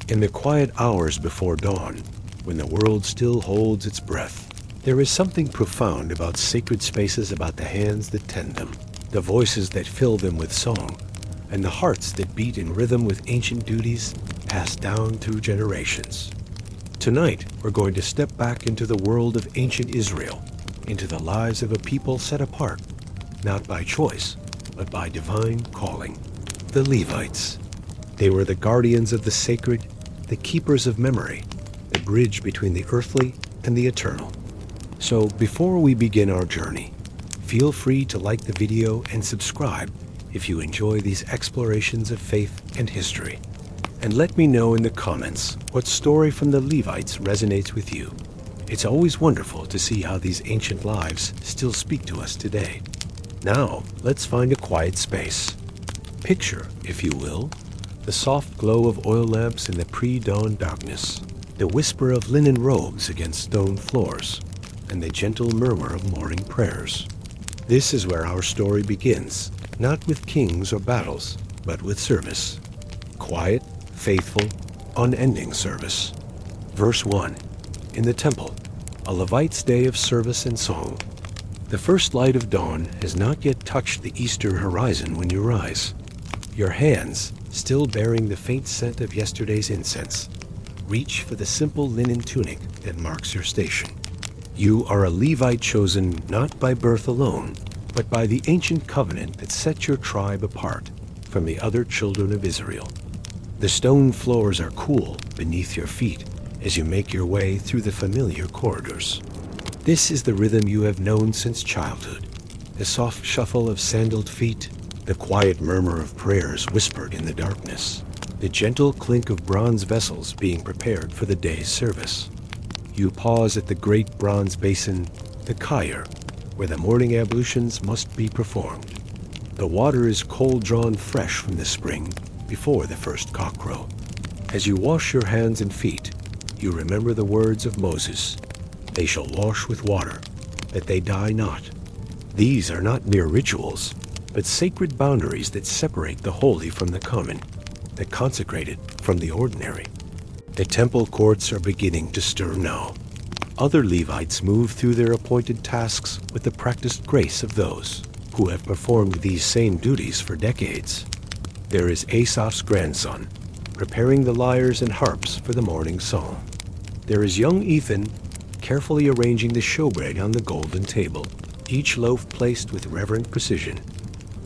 In the quiet hours before dawn, when the world still holds its breath, there is something profound about sacred spaces, about the hands that tend them, the voices that fill them with song, and the hearts that beat in rhythm with ancient duties passed down through generations. Tonight, we're going to step back into the world of ancient Israel, into the lives of a people set apart, not by choice, but by divine calling, the Levites. They were the guardians of the sacred, the keepers of memory, the bridge between the earthly and the eternal. So before we begin our journey, feel free to like the video and subscribe if you enjoy these explorations of faith and history. And let me know in the comments what story from the Levites resonates with you. It's always wonderful to see how these ancient lives still speak to us today. Now, let's find a quiet space. Picture, if you will, the soft glow of oil lamps in the pre-dawn darkness, the whisper of linen robes against stone floors, and the gentle murmur of morning prayers. This is where our story begins, not with kings or battles, but with service. Quiet, faithful, unending service. Verse 1. In the temple, a Levite's day of service and song. The first light of dawn has not yet touched the eastern horizon when you rise. Your hands, still bearing the faint scent of yesterday's incense, reach for the simple linen tunic that marks your station. You are a Levite chosen not by birth alone, but by the ancient covenant that set your tribe apart from the other children of Israel. The stone floors are cool beneath your feet as you make your way through the familiar corridors. This is the rhythm you have known since childhood, the soft shuffle of sandaled feet, the quiet murmur of prayers whispered in the darkness, the gentle clink of bronze vessels being prepared for the day's service. You pause at the great bronze basin, the Kyr, where the morning ablutions must be performed. The water is cold drawn fresh from the spring before the first cockcrow. As you wash your hands and feet, you remember the words of Moses, "They shall wash with water, that they die not." These are not mere rituals, but sacred boundaries that separate the holy from the common, the consecrated from the ordinary. The temple courts are beginning to stir now. Other Levites move through their appointed tasks with the practiced grace of those who have performed these same duties for decades. There is Asaph's grandson, preparing the lyres and harps for the morning psalm. There is young Ethan, carefully arranging the showbread on the golden table, each loaf placed with reverent precision.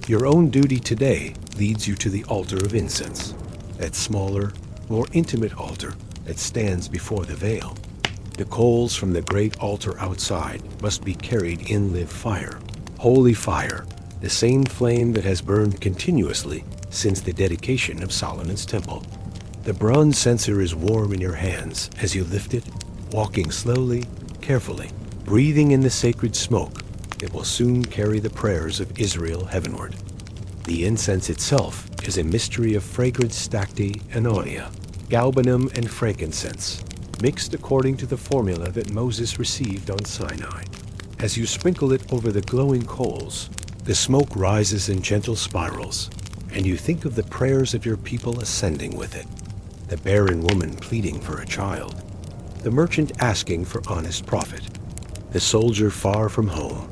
Your own duty today leads you to the altar of incense, that smaller, more intimate altar that stands before the veil. The coals from the great altar outside must be carried in live fire, holy fire, the same flame that has burned continuously since the dedication of Solomon's temple. The bronze censer is warm in your hands as you lift it, walking slowly, carefully, breathing in the sacred smoke that will soon carry the prayers of Israel heavenward. The incense itself is a mystery of fragrant stacte and onyia, galbanum and frankincense, mixed according to the formula that Moses received on Sinai. As you sprinkle it over the glowing coals, the smoke rises in gentle spirals, and you think of the prayers of your people ascending with it. The barren woman pleading for a child, the merchant asking for honest profit, the soldier far from home,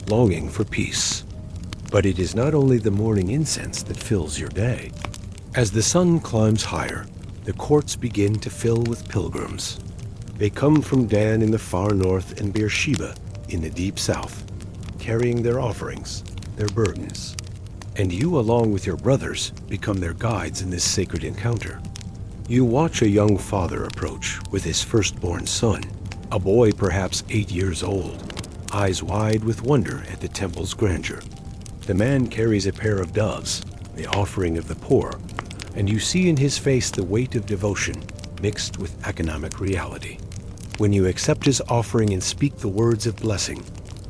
longing for peace. But it is not only the morning incense that fills your day. As the sun climbs higher, the courts begin to fill with pilgrims. They come from Dan in the far north and Beersheba in the deep south, carrying their offerings, their burdens. And you, along with your brothers, become their guides in this sacred encounter. You watch a young father approach with his firstborn son, a boy perhaps 8 years old, eyes wide with wonder at the temple's grandeur. The man carries a pair of doves, the offering of the poor, and you see in his face the weight of devotion mixed with economic reality. When you accept his offering and speak the words of blessing,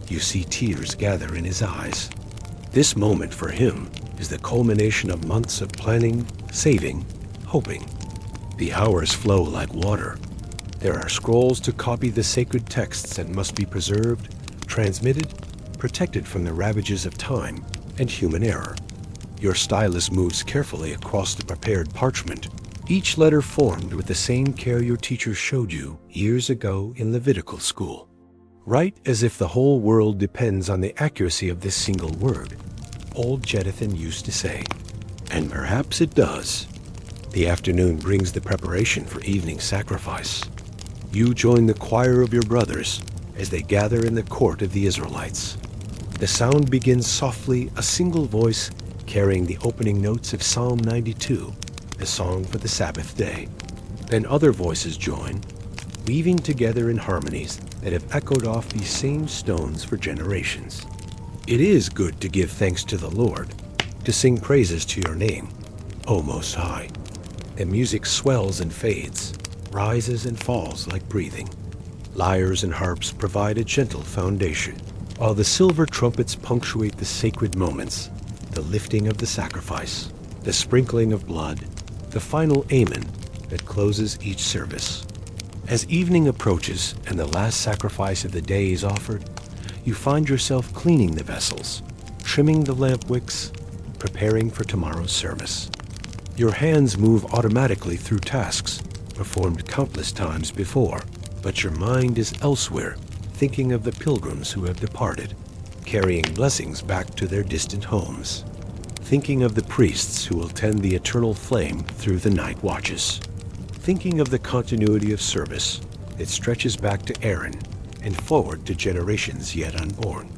you see tears gather in his eyes. This moment for him is the culmination of months of planning, saving, hoping. The hours flow like water. There are scrolls to copy the sacred texts that must be preserved, transmitted, protected from the ravages of time and human error. Your stylus moves carefully across the prepared parchment, Each letter formed with the same care your teacher showed you years ago in Levitical school. Write as if the whole world depends on the accuracy of this single word, old Jeduthun used to say. And perhaps it does. The afternoon brings the preparation for evening sacrifice. You join the choir of your brothers as they gather in the court of the Israelites. The sound begins softly, a single voice carrying the opening notes of Psalm 92, the song for the Sabbath day. Then other voices join, weaving together in harmonies that have echoed off these same stones for generations. It is good to give thanks to the Lord, to sing praises to your name, O Most High. The music swells and fades, rises and falls like breathing. Lyres and harps provide a gentle foundation, while the silver trumpets punctuate the sacred moments, the lifting of the sacrifice, the sprinkling of blood, the final amen that closes each service. As evening approaches and the last sacrifice of the day is offered, you find yourself cleaning the vessels, trimming the lamp wicks, preparing for tomorrow's service. Your hands move automatically through tasks performed countless times before, but your mind is elsewhere, thinking of the pilgrims who have departed, carrying blessings back to their distant homes, thinking of the priests who will tend the eternal flame through the night watches, thinking of the continuity of service that stretches back to Aaron and forward to generations yet unborn.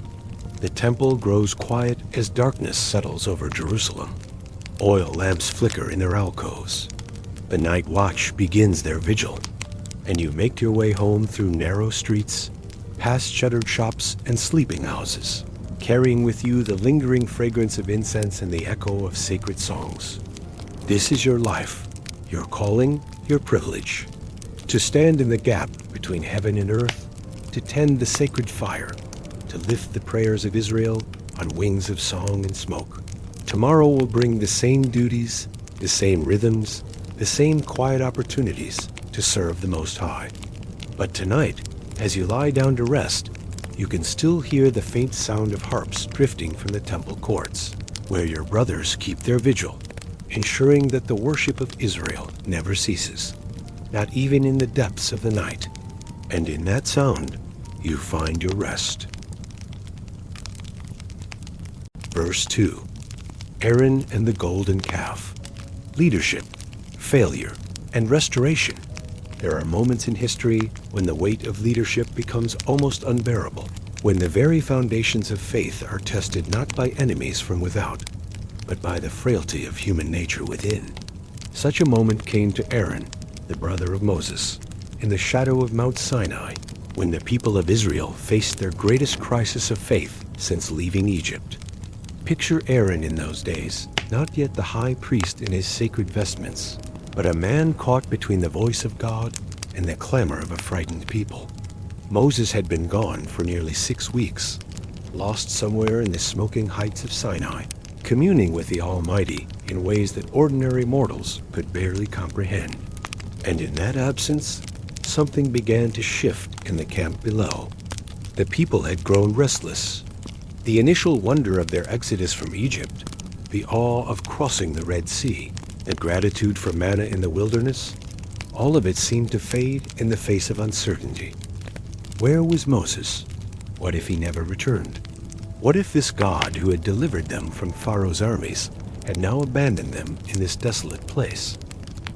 The temple grows quiet as darkness settles over Jerusalem. Oil lamps flicker in their alcoves. The night watch begins their vigil, and you make your way home through narrow streets, past shuttered shops and sleeping houses, carrying with you the lingering fragrance of incense and the echo of sacred songs. This is your life, your calling, your privilege. To stand in the gap between heaven and earth, to tend the sacred fire, to lift the prayers of Israel on wings of song and smoke. Tomorrow will bring the same duties, the same rhythms, the same quiet opportunities to serve the Most High. But tonight, as you lie down to rest, you can still hear the faint sound of harps drifting from the temple courts, where your brothers keep their vigil, ensuring that the worship of Israel never ceases, not even in the depths of the night. And in that sound, you find your rest. Verse 2. Aaron and the golden calf. Leadership, failure, and restoration. There are moments in history when the weight of leadership becomes almost unbearable, when the very foundations of faith are tested not by enemies from without, but by the frailty of human nature within. Such a moment came to Aaron, the brother of Moses, in the shadow of Mount Sinai, when the people of Israel faced their greatest crisis of faith since leaving Egypt. Picture Aaron in those days, not yet the high priest in his sacred vestments, but a man caught between the voice of God and the clamor of a frightened people. Moses had been gone for nearly 6 weeks, lost somewhere in the smoking heights of Sinai, communing with the Almighty in ways that ordinary mortals could barely comprehend. And in that absence, something began to shift in the camp below. The people had grown restless. The initial wonder of their exodus from Egypt, the awe of crossing the Red Sea, the gratitude for manna in the wilderness, all of it seemed to fade in the face of uncertainty. Where was Moses? What if he never returned? What if this God who had delivered them from Pharaoh's armies had now abandoned them in this desolate place?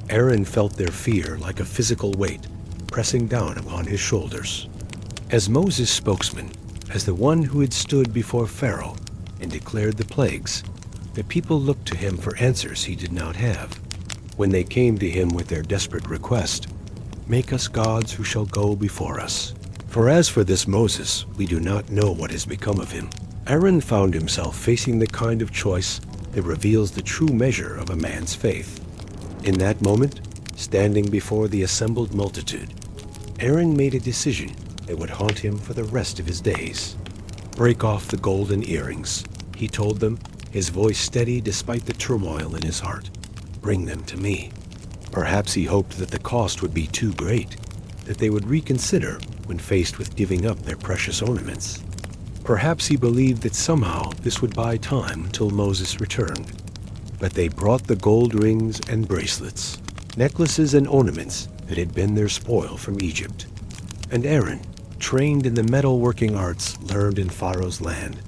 Aaron felt their fear like a physical weight pressing down upon his shoulders. As Moses' spokesman, as the one who had stood before Pharaoh and declared the plagues, the people looked to him for answers he did not have. When they came to him with their desperate request, "Make us gods who shall go before us. For as for this Moses, we do not know what has become of him." Aaron found himself facing the kind of choice that reveals the true measure of a man's faith. In that moment, standing before the assembled multitude, Aaron made a decision that would haunt him for the rest of his days. "Break off the golden earrings," he told them, his voice steady despite the turmoil in his heart. "Bring them to me." Perhaps he hoped that the cost would be too great, that they would reconsider when faced with giving up their precious ornaments. Perhaps he believed that somehow this would buy time until Moses returned. But they brought the gold rings and bracelets. necklaces and ornaments that had been their spoil from Egypt. And Aaron, trained in the metalworking arts learned in Pharaoh's land,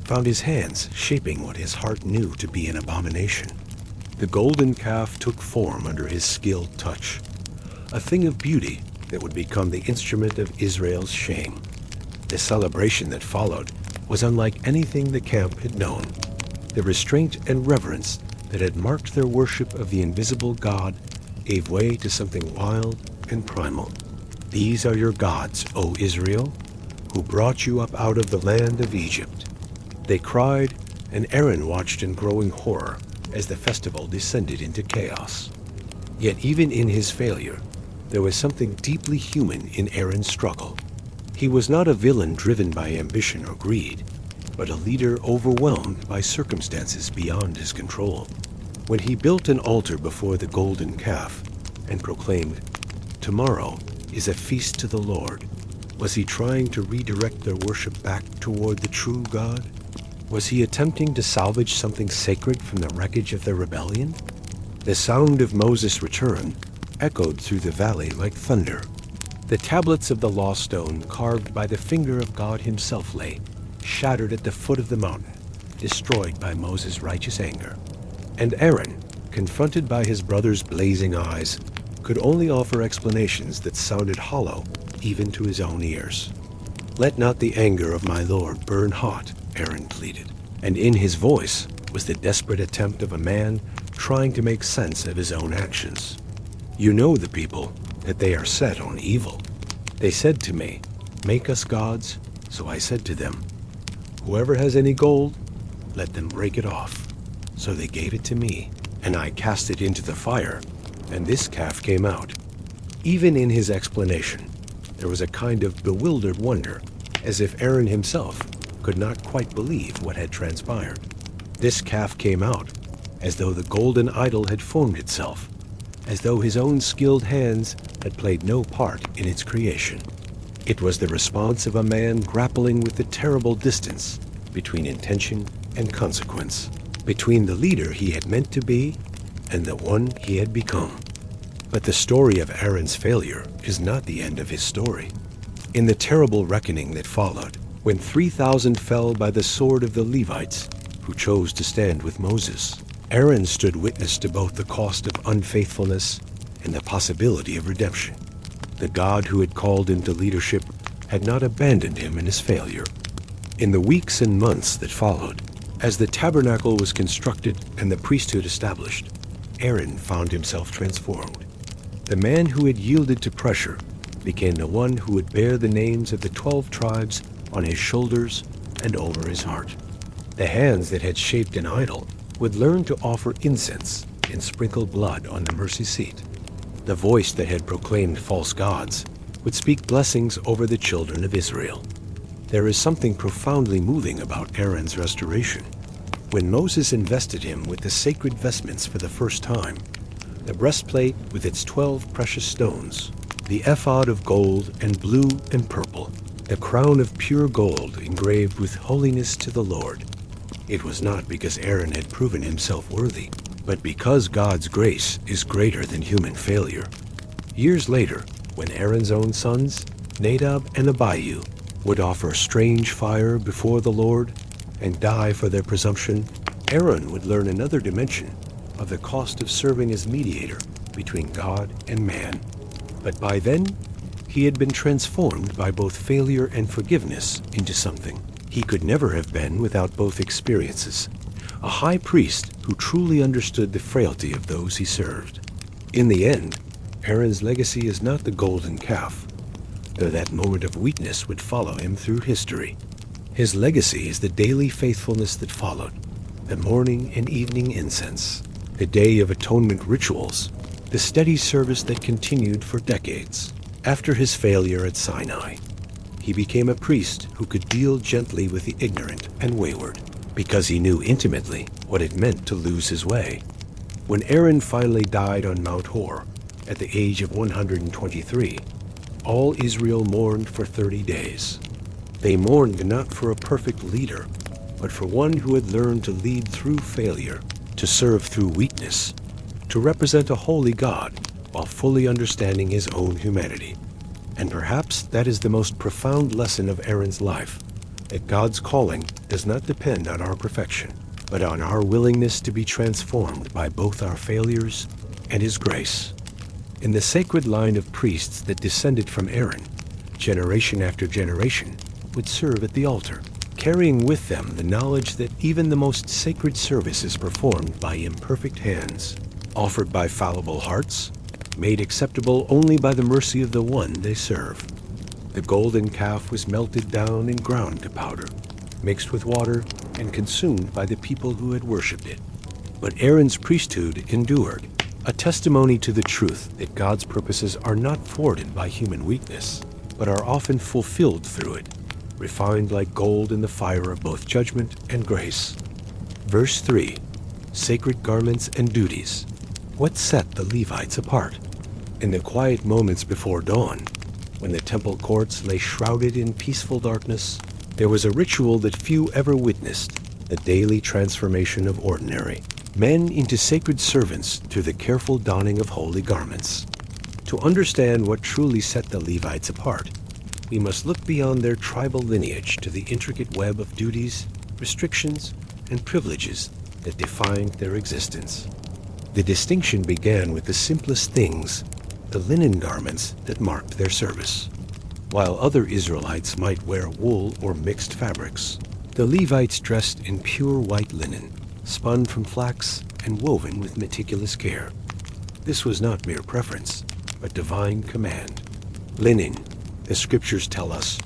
found his hands shaping what his heart knew to be an abomination. The golden calf took form under his skilled touch, a thing of beauty that would become the instrument of Israel's shame. The celebration that followed was unlike anything the camp had known. The restraint and reverence that had marked their worship of the invisible God gave way to something wild and primal. These are your gods, O Israel, who brought you up out of the land of Egypt. They cried, and Aaron watched in growing horror as the festival descended into chaos. Yet even in his failure, there was something deeply human in Aaron's struggle. He was not a villain driven by ambition or greed, but a leader overwhelmed by circumstances beyond his control. When he built an altar before the golden calf and proclaimed, "Tomorrow is a feast to the Lord," was he trying to redirect their worship back toward the true God? Was he attempting to salvage something sacred from the wreckage of their rebellion? The sound of Moses' return echoed through the valley like thunder. The tablets of the law stone carved by the finger of God himself lay, shattered at the foot of the mountain, destroyed by Moses' righteous anger. And Aaron, confronted by his brother's blazing eyes, could only offer explanations that sounded hollow even to his own ears. "Let not the anger of my Lord burn hot," Aaron pleaded, and in his voice was the desperate attempt of a man trying to make sense of his own actions. "You know the people, that they are set on evil. They said to me, 'Make us gods.' So I said to them, 'Whoever has any gold, let them break it off.' So they gave it to me, and I cast it into the fire, and this calf came out." Even in his explanation, there was a kind of bewildered wonder, as if Aaron himself could not quite believe what had transpired. This calf came out, as though the golden idol had formed itself, as though his own skilled hands had played no part in its creation. It was the response of a man grappling with the terrible distance between intention and consequence, between the leader he had meant to be and the one he had become. But the story of Aaron's failure is not the end of his story. In the terrible reckoning that followed, when 3,000 fell by the sword of the Levites, who chose to stand with Moses, Aaron stood witness to both the cost of unfaithfulness and the possibility of redemption. The God who had called him to leadership had not abandoned him in his failure. In the weeks and months that followed, as the tabernacle was constructed and the priesthood established, Aaron found himself transformed. The man who had yielded to pressure became the one who would bear the names of the 12 tribes on his shoulders and over his heart. The hands that had shaped an idol would learn to offer incense and sprinkle blood on the mercy seat. The voice that had proclaimed false gods would speak blessings over the children of Israel. There is something profoundly moving about Aaron's restoration. When Moses invested him with the sacred vestments for the first time, the breastplate with its 12 precious stones, the ephod of gold and blue and purple, the crown of pure gold engraved with holiness to the Lord, it was not because Aaron had proven himself worthy, but because God's grace is greater than human failure. Years later, when Aaron's own sons, Nadab and Abihu, would offer strange fire before the Lord and die for their presumption, Aaron would learn another dimension of the cost of serving as mediator between God and man. But by then, he had been transformed by both failure and forgiveness into something he could never have been without both experiences, a high priest who truly understood the frailty of those he served. In the end, Aaron's legacy is not the golden calf, though that moment of weakness would follow him through history. His legacy is the daily faithfulness that followed, the morning and evening incense, the Day of Atonement rituals, the steady service that continued for decades. After his failure at Sinai, he became a priest who could deal gently with the ignorant and wayward, because he knew intimately what it meant to lose his way. When Aaron finally died on Mount Hor at the age of 123, all Israel mourned for 30 days. They mourned not for a perfect leader, but for one who had learned to lead through failure, to serve through weakness, to represent a holy God while fully understanding his own humanity. And perhaps that is the most profound lesson of Aaron's life, that God's calling does not depend on our perfection, but on our willingness to be transformed by both our failures and his grace. In the sacred line of priests that descended from Aaron, generation after generation would serve at the altar, carrying with them the knowledge that even the most sacred service is performed by imperfect hands, offered by fallible hearts, made acceptable only by the mercy of the one they serve. The golden calf was melted down and ground to powder, mixed with water, and consumed by the people who had worshipped it. But Aaron's priesthood endured, a testimony to the truth that God's purposes are not thwarted by human weakness, but are often fulfilled through it, refined like gold in the fire of both judgment and grace. Verse 3, sacred garments and duties. What set the Levites apart? In the quiet moments before dawn, when the temple courts lay shrouded in peaceful darkness, there was a ritual that few ever witnessed, the daily transformation of ordinary men into sacred servants through the careful donning of holy garments. To understand what truly set the Levites apart, we must look beyond their tribal lineage to the intricate web of duties, restrictions, and privileges that defined their existence. The distinction began with the simplest things, the linen garments that marked their service. While other Israelites might wear wool or mixed fabrics, the Levites dressed in pure white linen, spun from flax and woven with meticulous care. This was not mere preference, but divine command. Linen, the scriptures tell us,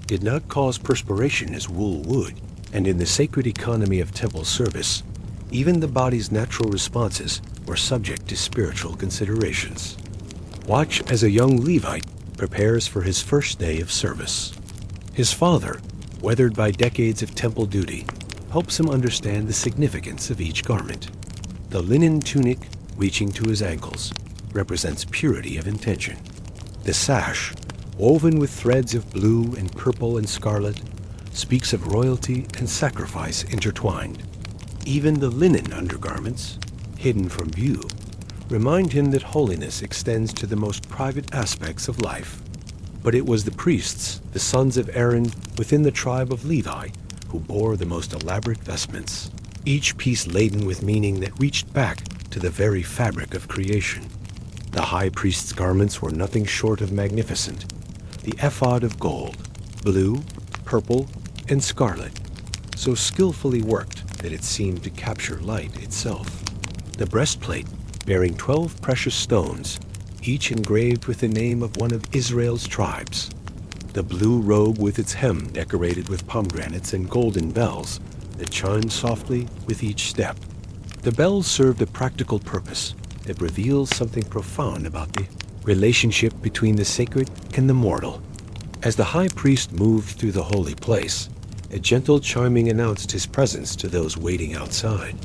did not cause perspiration as wool would, and in the sacred economy of temple service, even the body's natural responses were subject to spiritual considerations. Watch as a young Levite prepares for his first day of service. His father, weathered by decades of temple duty, helps him understand the significance of each garment. The linen tunic, reaching to his ankles, represents purity of intention. The sash, woven with threads of blue and purple and scarlet, speaks of royalty and sacrifice intertwined. Even the linen undergarments, hidden from view, remind him that holiness extends to the most private aspects of life. But it was the priests, the sons of Aaron within the tribe of Levi, who bore the most elaborate vestments, each piece laden with meaning that reached back to the very fabric of creation. The high priest's garments were nothing short of magnificent. The ephod of gold, blue, purple, and scarlet, so skillfully worked that it seemed to capture light itself. The breastplate, bearing 12 precious stones, each engraved with the name of one of Israel's tribes. The blue robe with its hem decorated with pomegranates and golden bells that chimed softly with each step. The bells served a practical purpose that reveals something profound about the relationship between the sacred and the mortal. As the high priest moved through the holy place, a gentle chiming announced his presence to those waiting outside.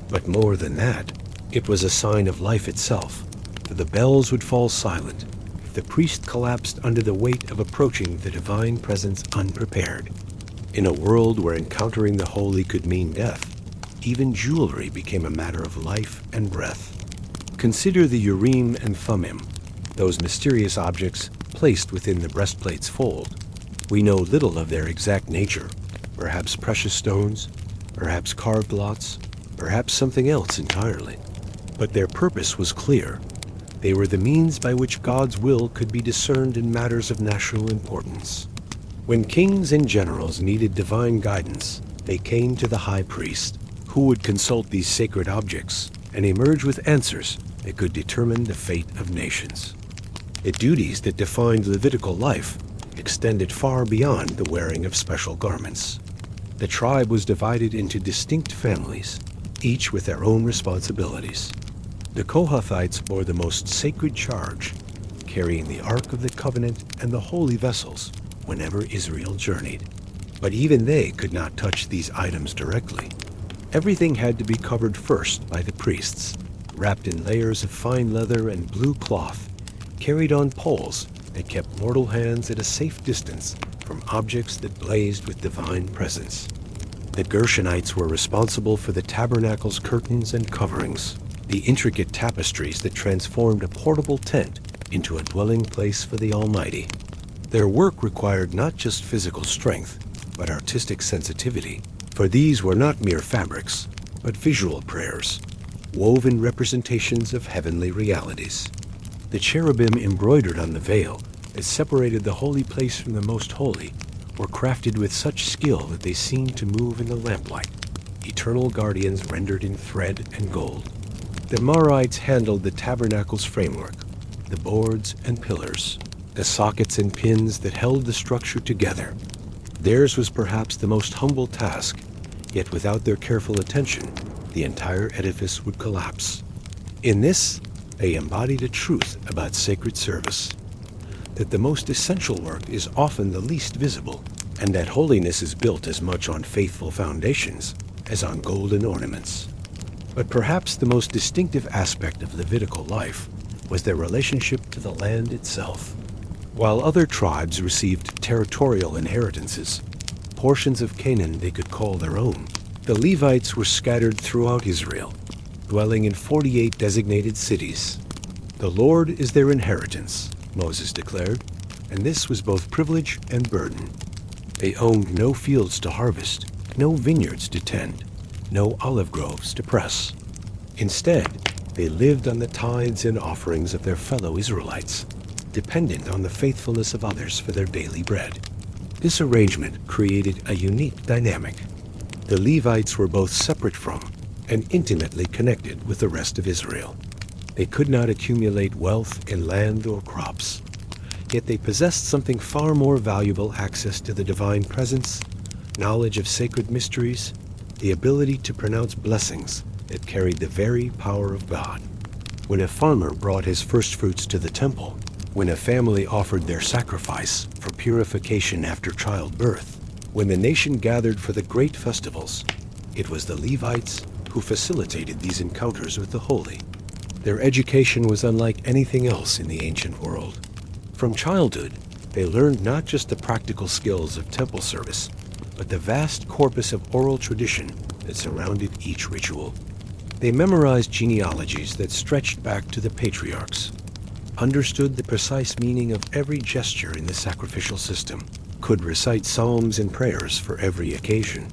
But more than that, it was a sign of life itself, for the bells would fall silent if the priest collapsed under the weight of approaching the divine presence unprepared. In a world where encountering the holy could mean death, even jewelry became a matter of life and breath. Consider the Urim and Thummim, those mysterious objects placed within the breastplate's fold. We know little of their exact nature, perhaps precious stones, perhaps carved lots, perhaps something else entirely. But their purpose was clear. They were the means by which God's will could be discerned in matters of national importance. When kings and generals needed divine guidance, they came to the high priest, who would consult these sacred objects and emerge with answers that could determine the fate of nations. The duties that defined Levitical life extended far beyond the wearing of special garments. The tribe was divided into distinct families, each with their own responsibilities. The Kohathites bore the most sacred charge, carrying the Ark of the Covenant and the holy vessels whenever Israel journeyed. But even they could not touch these items directly. Everything had to be covered first by the priests, wrapped in layers of fine leather and blue cloth, carried on poles that kept mortal hands at a safe distance from objects that blazed with divine presence. The Gershonites were responsible for the tabernacle's curtains and coverings. the intricate tapestries that transformed a portable tent into a dwelling place for the Almighty. Their work required not just physical strength, but artistic sensitivity, for these were not mere fabrics, but visual prayers, woven representations of heavenly realities. The cherubim embroidered on the veil that separated the holy place from the most holy were crafted with such skill that they seemed to move in the lamplight, eternal guardians rendered in thread and gold. The Morites handled the tabernacle's framework, the boards and pillars, the sockets and pins that held the structure together. Theirs was perhaps the most humble task, yet without their careful attention, the entire edifice would collapse. In this, they embodied a truth about sacred service, that the most essential work is often the least visible, and that holiness is built as much on faithful foundations as on golden ornaments. But perhaps the most distinctive aspect of Levitical life was their relationship to the land itself. While other tribes received territorial inheritances, portions of Canaan they could call their own, the Levites were scattered throughout Israel, dwelling in 48 designated cities. The Lord is their inheritance, Moses declared, and this was both privilege and burden. They owned no fields to harvest, no vineyards to tend, no olive groves to press. Instead, they lived on the tithes and offerings of their fellow Israelites, dependent on the faithfulness of others for their daily bread. This arrangement created a unique dynamic. The Levites were both separate from and intimately connected with the rest of Israel. They could not accumulate wealth in land or crops, yet they possessed something far more valuable: access to the divine presence, knowledge of sacred mysteries, the ability to pronounce blessings that carried the very power of God. When a farmer brought his first fruits to the temple, when a family offered their sacrifice for purification after childbirth, when the nation gathered for the great festivals, it was the Levites who facilitated these encounters with the holy. Their education was unlike anything else in the ancient world. From childhood, they learned not just the practical skills of temple service, but the vast corpus of oral tradition that surrounded each ritual. They memorized genealogies that stretched back to the patriarchs, understood the precise meaning of every gesture in the sacrificial system, could recite psalms and prayers for every occasion.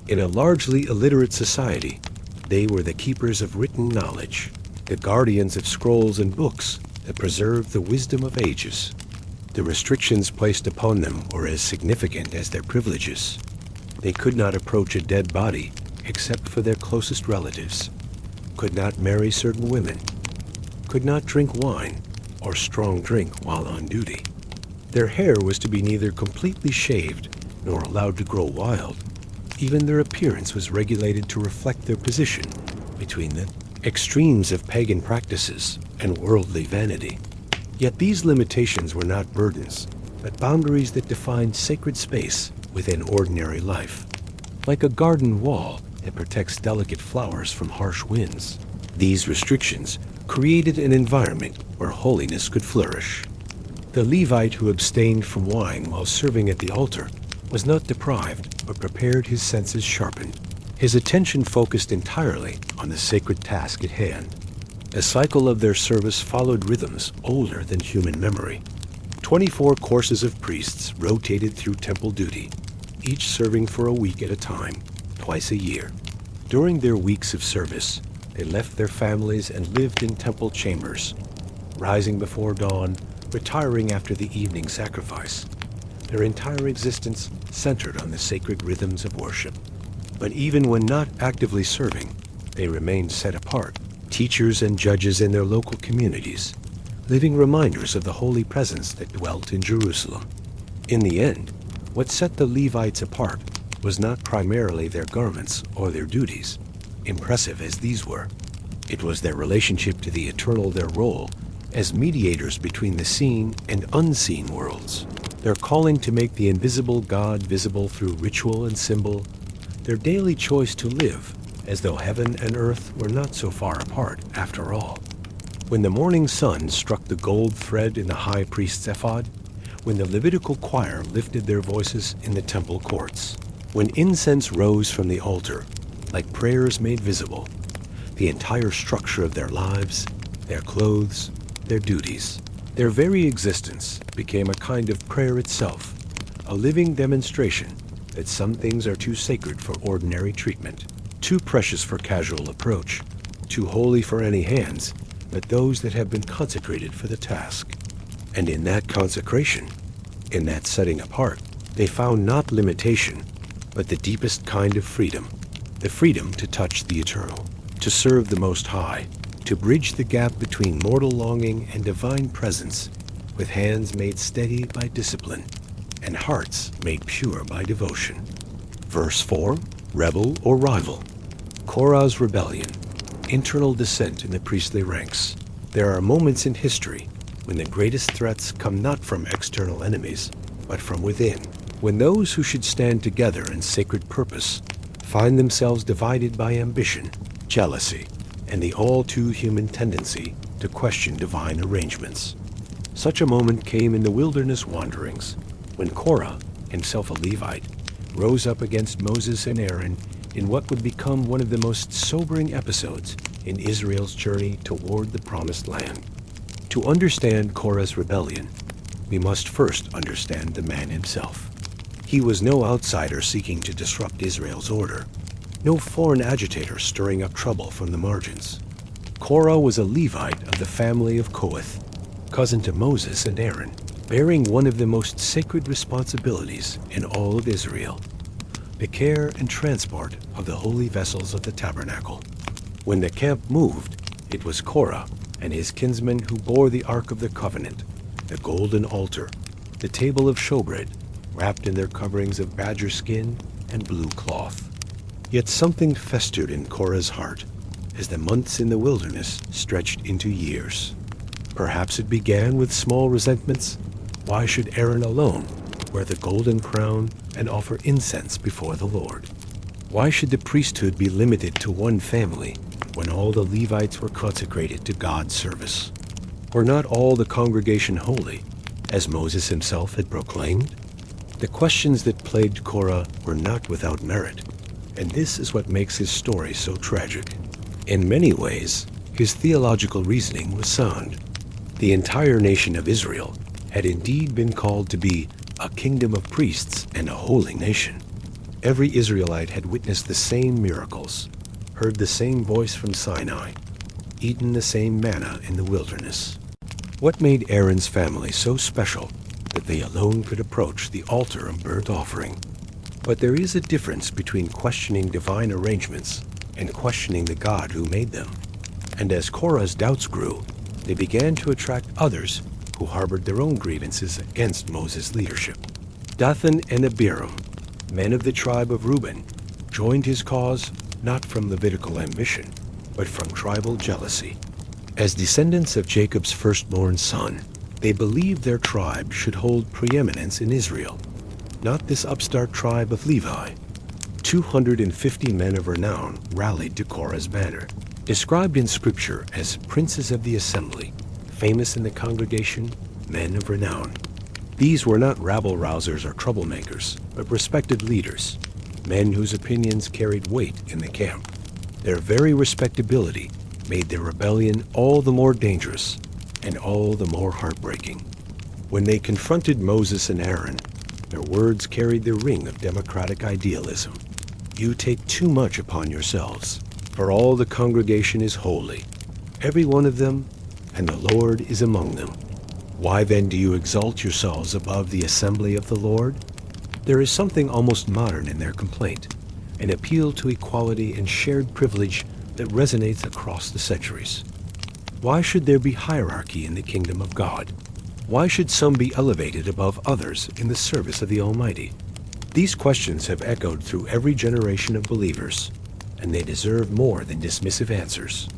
In a largely illiterate society, they were the keepers of written knowledge, the guardians of scrolls and books that preserved the wisdom of ages. The restrictions placed upon them were as significant as their privileges. They could not approach a dead body except for their closest relatives, could not marry certain women, could not drink wine or strong drink while on duty. Their hair was to be neither completely shaved nor allowed to grow wild. Even their appearance was regulated to reflect their position between the extremes of pagan practices and worldly vanity. Yet these limitations were not burdens, but boundaries that defined sacred space within ordinary life. Like a garden wall that protects delicate flowers from harsh winds, these restrictions created an environment where holiness could flourish. The Levite who abstained from wine while serving at the altar was not deprived, but prepared, his senses sharpened. His attention focused entirely on the sacred task at hand. A cycle of their service followed rhythms older than human memory. 24 courses of priests rotated through temple duty, each serving for a week at a time, twice a year. During their weeks of service, they left their families and lived in temple chambers, rising before dawn, retiring after the evening sacrifice. Their entire existence centered on the sacred rhythms of worship. But even when not actively serving, they remained set apart, teachers and judges in their local communities, living reminders of the holy presence that dwelt in Jerusalem. In the end, what set the Levites apart was not primarily their garments or their duties, impressive as these were. It was their relationship to the eternal, their role as mediators between the seen and unseen worlds, their calling to make the invisible God visible through ritual and symbol, their daily choice to live as though heaven and earth were not so far apart after all. When the morning sun struck the gold thread in the high priest's ephod, when the Levitical choir lifted their voices in the temple courts, when incense rose from the altar like prayers made visible, the entire structure of their lives, their clothes, their duties. Their very existence became a kind of prayer itself, a living demonstration that some things are too sacred for ordinary treatment, too precious for casual approach, too holy for any hands, but those that have been consecrated for the task. And in that consecration, in that setting apart, they found not limitation, but the deepest kind of freedom, the freedom to touch the eternal, to serve the Most High, to bridge the gap between mortal longing and divine presence, with hands made steady by discipline, and hearts made pure by devotion. Verse 4, rebel or rival. Korah's rebellion, internal dissent in the priestly ranks. There are moments in history when the greatest threats come not from external enemies, but from within, when those who should stand together in sacred purpose find themselves divided by ambition, jealousy, and the all-too-human tendency to question divine arrangements. Such a moment came in the wilderness wanderings, when Korah, himself a Levite, rose up against Moses and Aaron in what would become one of the most sobering episodes in Israel's journey toward the Promised Land. To understand Korah's rebellion, we must first understand the man himself. He was no outsider seeking to disrupt Israel's order, no foreign agitator stirring up trouble from the margins. Korah was a Levite of the family of Kohath, cousin to Moses and Aaron, bearing one of the most sacred responsibilities in all of Israel, the care and transport of the holy vessels of the tabernacle. When the camp moved, it was Korah and his kinsmen who bore the Ark of the Covenant, the golden altar, the table of showbread, wrapped in their coverings of badger skin and blue cloth. Yet something festered in Korah's heart as the months in the wilderness stretched into years. Perhaps it began with small resentments. Why should Aaron alone wear the golden crown and offer incense before the Lord? Why should the priesthood be limited to one family when all the Levites were consecrated to God's service? Were not all the congregation holy, as Moses himself had proclaimed? The questions that plagued Korah were not without merit, and this is what makes his story so tragic. In many ways, his theological reasoning was sound. The entire nation of Israel had indeed been called to be a kingdom of priests and a holy nation. Every Israelite had witnessed the same miracles, heard the same voice from Sinai, eaten the same manna in the wilderness. What made Aaron's family so special that they alone could approach the altar of burnt offering? But there is a difference between questioning divine arrangements and questioning the God who made them. And as Korah's doubts grew, they began to attract others who harbored their own grievances against Moses' leadership. Dathan and Abiram, men of the tribe of Reuben, joined his cause not from Levitical ambition, but from tribal jealousy. As descendants of Jacob's firstborn son, they believed their tribe should hold preeminence in Israel, not this upstart tribe of Levi. 250 men of renown rallied to Korah's banner, described in Scripture as princes of the assembly, famous in the congregation, men of renown. These were not rabble-rousers or troublemakers, but respected leaders, men whose opinions carried weight in the camp. Their very respectability made their rebellion all the more dangerous and all the more heartbreaking. When they confronted Moses and Aaron, their words carried the ring of democratic idealism. You take too much upon yourselves, for all the congregation is holy, every one of them, and the Lord is among them. Why then do you exalt yourselves above the assembly of the Lord? There is something almost modern in their complaint, an appeal to equality and shared privilege that resonates across the centuries. Why should there be hierarchy in the kingdom of God? Why should some be elevated above others in the service of the Almighty? These questions have echoed through every generation of believers, and they deserve more than dismissive answers.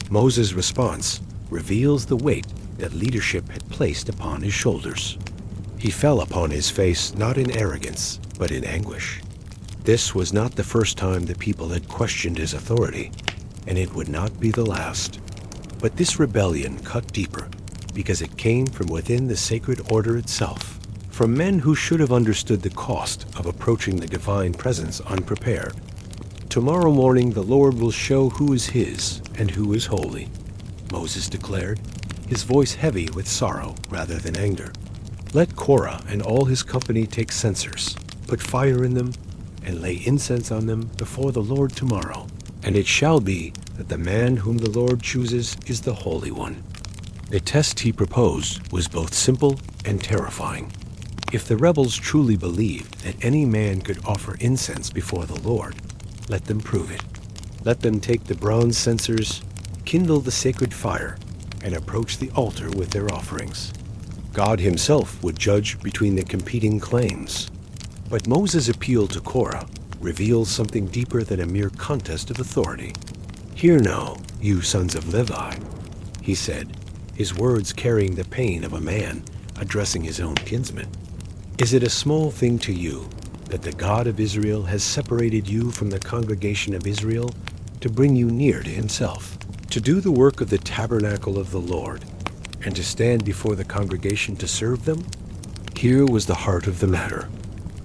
Moses' response reveals the weight that leadership had placed upon his shoulders. He fell upon his face not in arrogance, but in anguish. This was not the first time the people had questioned his authority, and it would not be the last. But this rebellion cut deeper, because it came from within the sacred order itself, from men who should have understood the cost of approaching the divine presence unprepared. Tomorrow morning the Lord will show who is his and who is holy, Moses declared, his voice heavy with sorrow rather than anger. Let Korah and all his company take censers, put fire in them, and lay incense on them before the Lord tomorrow. And it shall be that the man whom the Lord chooses is the Holy One. The test he proposed was both simple and terrifying. If the rebels truly believed that any man could offer incense before the Lord, let them prove it. Let them take the bronze censers, kindle the sacred fire, and approach the altar with their offerings. God himself would judge between the competing claims. But Moses' appeal to Korah reveals something deeper than a mere contest of authority. Hear now, you sons of Levi, he said, his words carrying the pain of a man addressing his own kinsmen. Is it a small thing to you that the God of Israel has separated you from the congregation of Israel to bring you near to himself, to do the work of the tabernacle of the Lord, and to stand before the congregation to serve them? Here was the heart of the matter.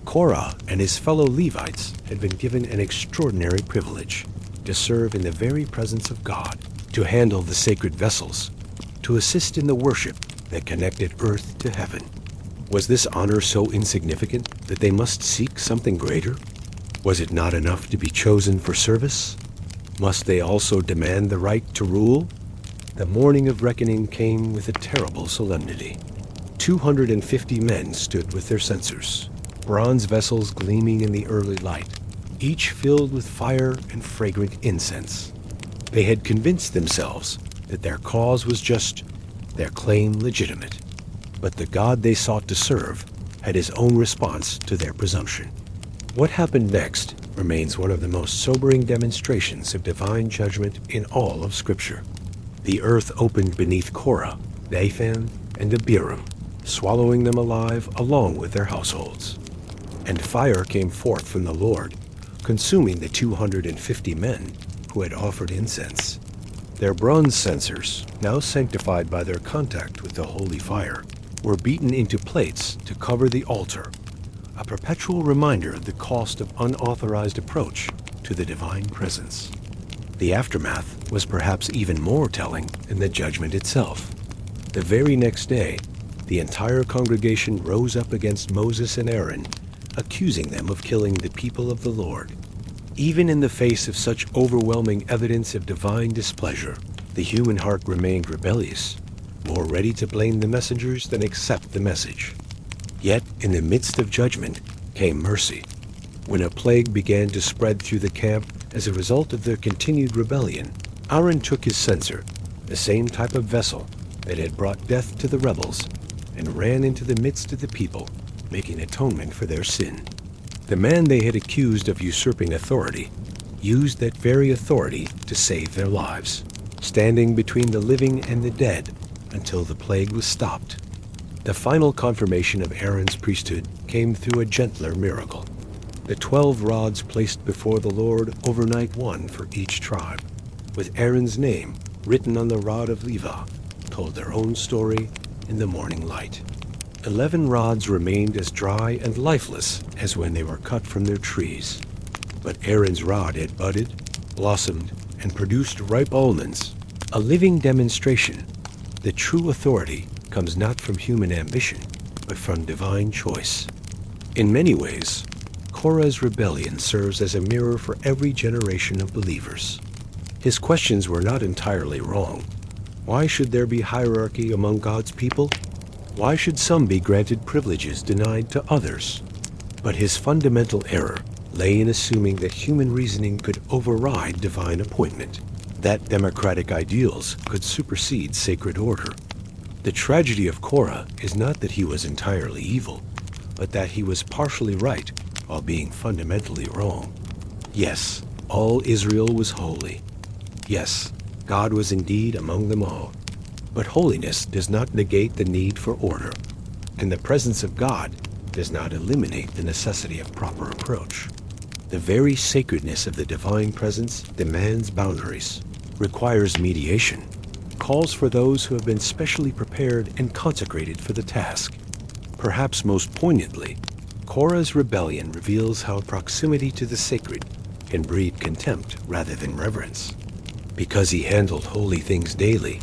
Korah and his fellow Levites had been given an extraordinary privilege to serve in the very presence of God, to handle the sacred vessels, to assist in the worship that connected earth to heaven. Was this honor so insignificant that they must seek something greater? Was it not enough to be chosen for service? Must they also demand the right to rule? The morning of reckoning came with a terrible solemnity. 250 men stood with their censers, bronze vessels gleaming in the early light, each filled with fire and fragrant incense. They had convinced themselves that their cause was just, their claim legitimate. But the God they sought to serve had his own response to their presumption. What happened next remains one of the most sobering demonstrations of divine judgment in all of Scripture. The earth opened beneath Korah, Dathan, and Abiram, swallowing them alive along with their households. And fire came forth from the Lord, consuming the 250 men who had offered incense. Their bronze censers, now sanctified by their contact with the holy fire, were beaten into plates to cover the altar, a perpetual reminder of the cost of unauthorized approach to the divine presence. The aftermath was perhaps even more telling than the judgment itself. The very next day, the entire congregation rose up against Moses and Aaron, accusing them of killing the people of the Lord. Even in the face of such overwhelming evidence of divine displeasure, the human heart remained rebellious, more ready to blame the messengers than accept the message. Yet, in the midst of judgment, came mercy. When a plague began to spread through the camp as a result of their continued rebellion, Aaron took his censer, the same type of vessel that had brought death to the rebels, and ran into the midst of the people, making atonement for their sin. The man they had accused of usurping authority used that very authority to save their lives, standing between the living and the dead until the plague was stopped. The final confirmation of Aaron's priesthood came through a gentler miracle. The 12 rods placed before the Lord overnight one for each tribe, with Aaron's name written on the rod of Levi, told their own story in the morning light. 11 rods remained as dry and lifeless as when they were cut from their trees. But Aaron's rod had budded, blossomed, and produced ripe almonds, a living demonstration that true authority comes not from human ambition, but from divine choice. In many ways, Korah's rebellion serves as a mirror for every generation of believers. His questions were not entirely wrong. Why should there be hierarchy among God's people? Why should some be granted privileges denied to others? But his fundamental error lay in assuming that human reasoning could override divine appointment, that democratic ideals could supersede sacred order. The tragedy of Korah is not that he was entirely evil, but that he was partially right while being fundamentally wrong. Yes, all Israel was holy. Yes, God was indeed among them all. But holiness does not negate the need for order, and the presence of God does not eliminate the necessity of proper approach. The very sacredness of the divine presence demands boundaries, requires mediation, calls for those who have been specially prepared and consecrated for the task. Perhaps most poignantly, Korah's rebellion reveals how proximity to the sacred and breed contempt rather than reverence. Because he handled holy things daily,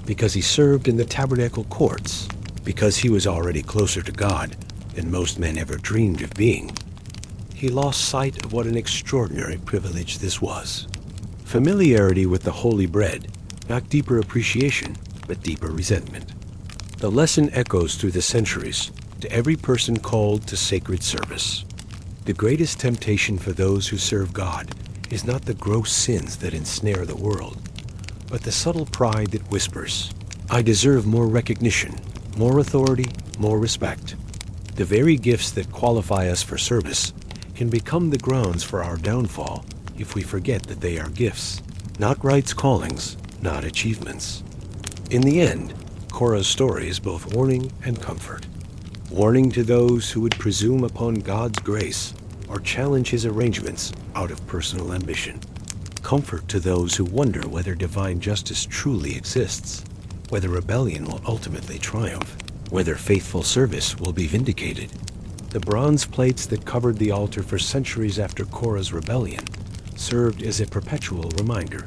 because he served in the tabernacle courts, because he was already closer to God than most men ever dreamed of being, he lost sight of what an extraordinary privilege this was. Familiarity with the holy bread, not deeper appreciation, but deeper resentment. The lesson echoes through the centuries to every person called to sacred service. The greatest temptation for those who serve God is not the gross sins that ensnare the world, but the subtle pride that whispers, "I deserve more recognition, more authority, more respect." The very gifts that qualify us for service can become the grounds for our downfall if we forget that they are gifts, not rights callings, not achievements. In the end, Korah's story is both warning and comfort. Warning to those who would presume upon God's grace or challenge his arrangements out of personal ambition. Comfort to those who wonder whether divine justice truly exists, whether rebellion will ultimately triumph, whether faithful service will be vindicated. The bronze plates that covered the altar for centuries after Korah's rebellion served as a perpetual reminder.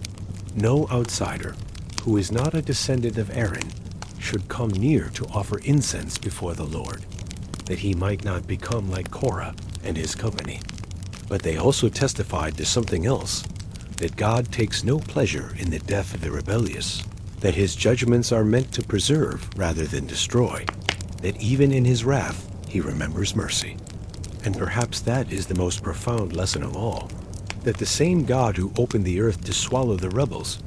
No outsider who is not a descendant of Aaron should come near to offer incense before the Lord, that he might not become like Korah and his company. But they also testified to something else, that God takes no pleasure in the death of the rebellious, that his judgments are meant to preserve rather than destroy, that even in his wrath he remembers mercy. And perhaps that is the most profound lesson of all, that the same God who opened the earth to swallow the rebels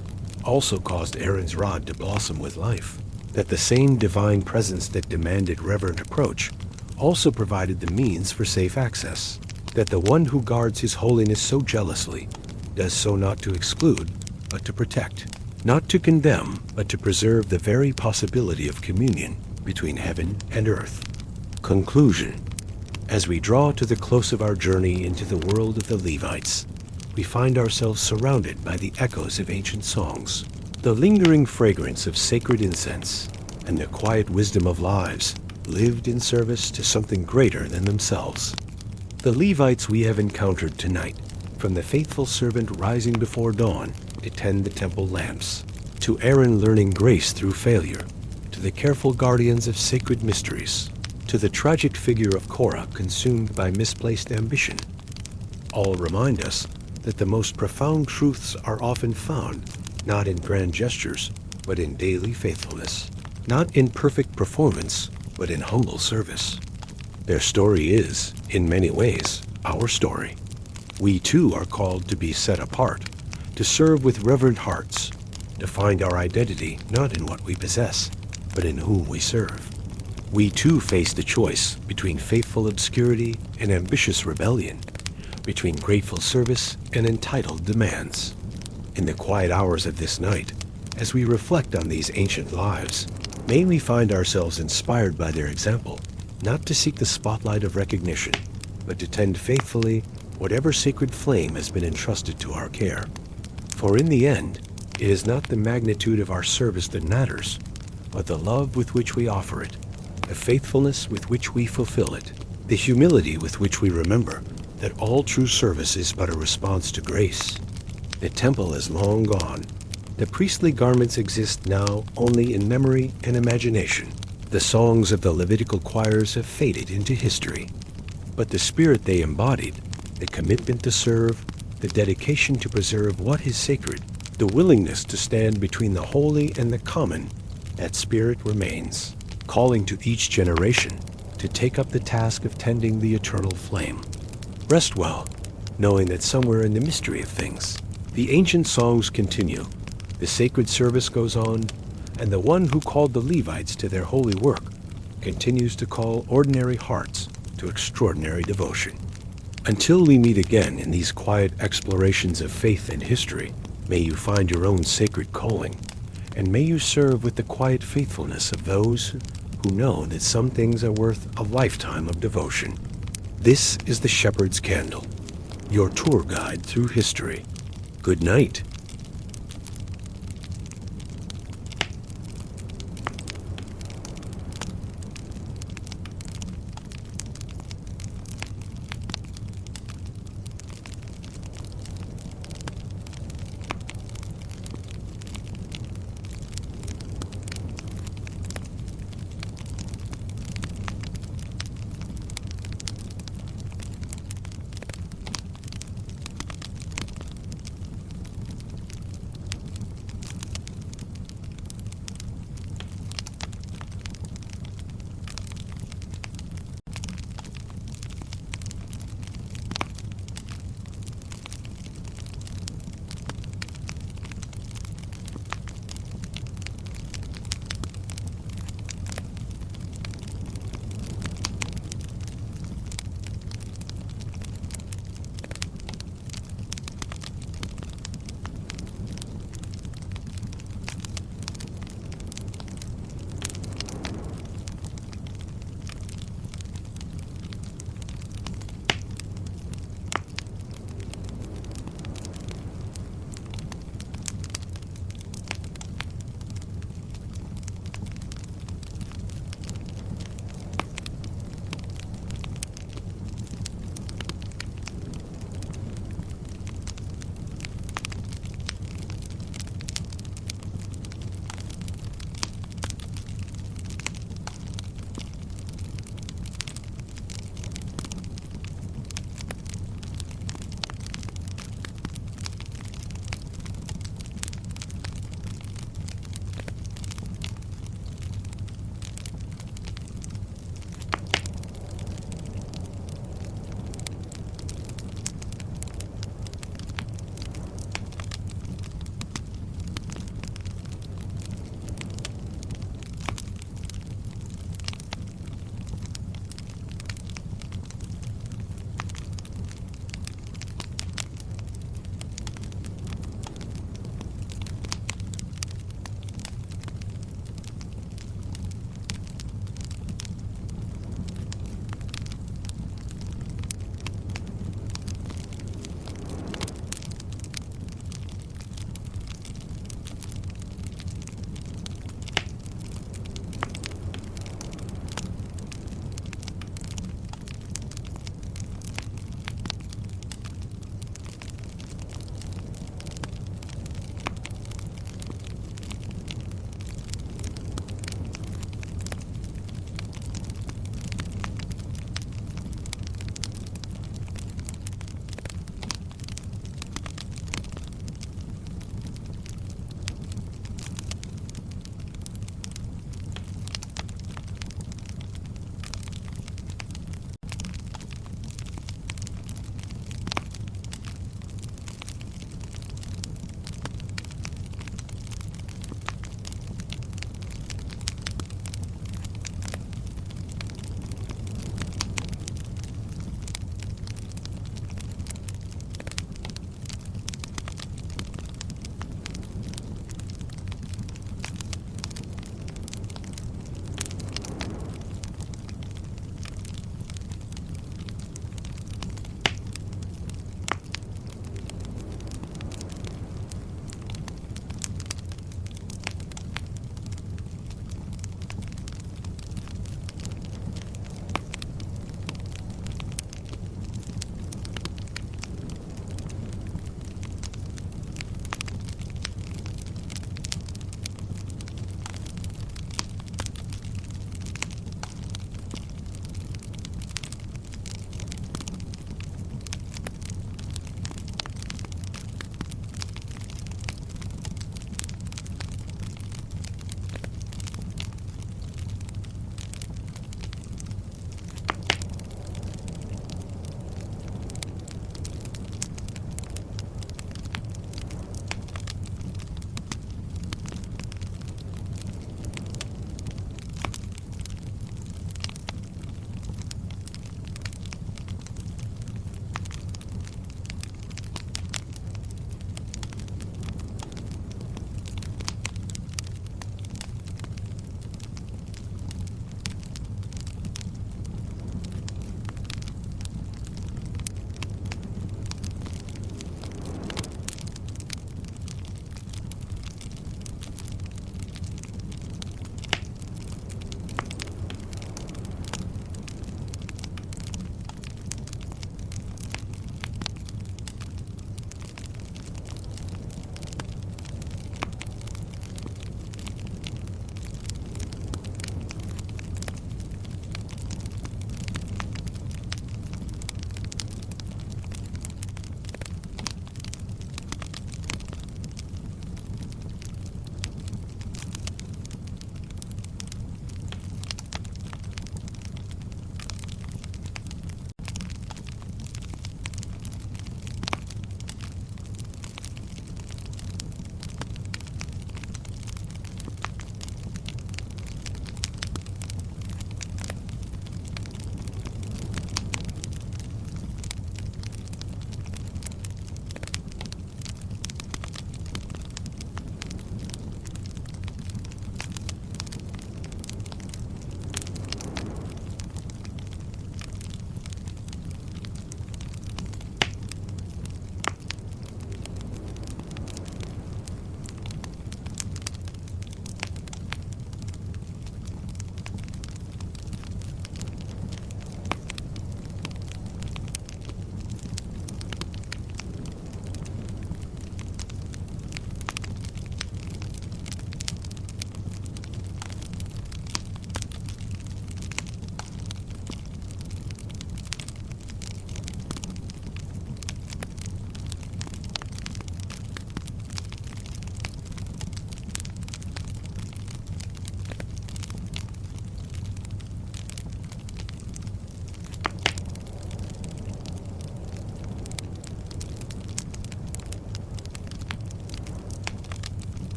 also caused Aaron's rod to blossom with life, that the same divine presence that demanded reverent approach also provided the means for safe access, that the one who guards his holiness so jealously does so not to exclude, but to protect, not to condemn, but to preserve the very possibility of communion between heaven and earth. Conclusion. As we draw to the close of our journey into the world of the Levites, we find ourselves surrounded by the echoes of ancient songs, the lingering fragrance of sacred incense, and the quiet wisdom of lives lived in service to something greater than themselves. The Levites we have encountered tonight, from the faithful servant rising before dawn to tend the temple lamps, to Aaron learning grace through failure, to the careful guardians of sacred mysteries, to the tragic figure of Korah consumed by misplaced ambition, all remind us that the most profound truths are often found not in grand gestures, but in daily faithfulness, not in perfect performance, but in humble service. Their story is, in many ways, our story. We too are called to be set apart, to serve with reverent hearts, to find our identity not in what we possess, but in whom we serve. We too face the choice between faithful obscurity and ambitious rebellion, between grateful service and entitled demands. In the quiet hours of this night, as we reflect on these ancient lives, may we find ourselves inspired by their example, not to seek the spotlight of recognition, but to tend faithfully whatever sacred flame has been entrusted to our care. For in the end, it is not the magnitude of our service that matters, but the love with which we offer it, the faithfulness with which we fulfill it, the humility with which we remember that all true service is but a response to grace. The temple is long gone. The priestly garments exist now only in memory and imagination. The songs of the Levitical choirs have faded into history. But the spirit they embodied, the commitment to serve, the dedication to preserve what is sacred, the willingness to stand between the holy and the common, that spirit remains, calling to each generation to take up the task of tending the eternal flame. Rest well, knowing that somewhere in the mystery of things, the ancient songs continue, the sacred service goes on, and the one who called the Levites to their holy work continues to call ordinary hearts to extraordinary devotion. Until we meet again in these quiet explorations of faith and history, may you find your own sacred calling, and may you serve with the quiet faithfulness of those who know that some things are worth a lifetime of devotion. This is the Shepherd's Candle, your tour guide through history. Good night.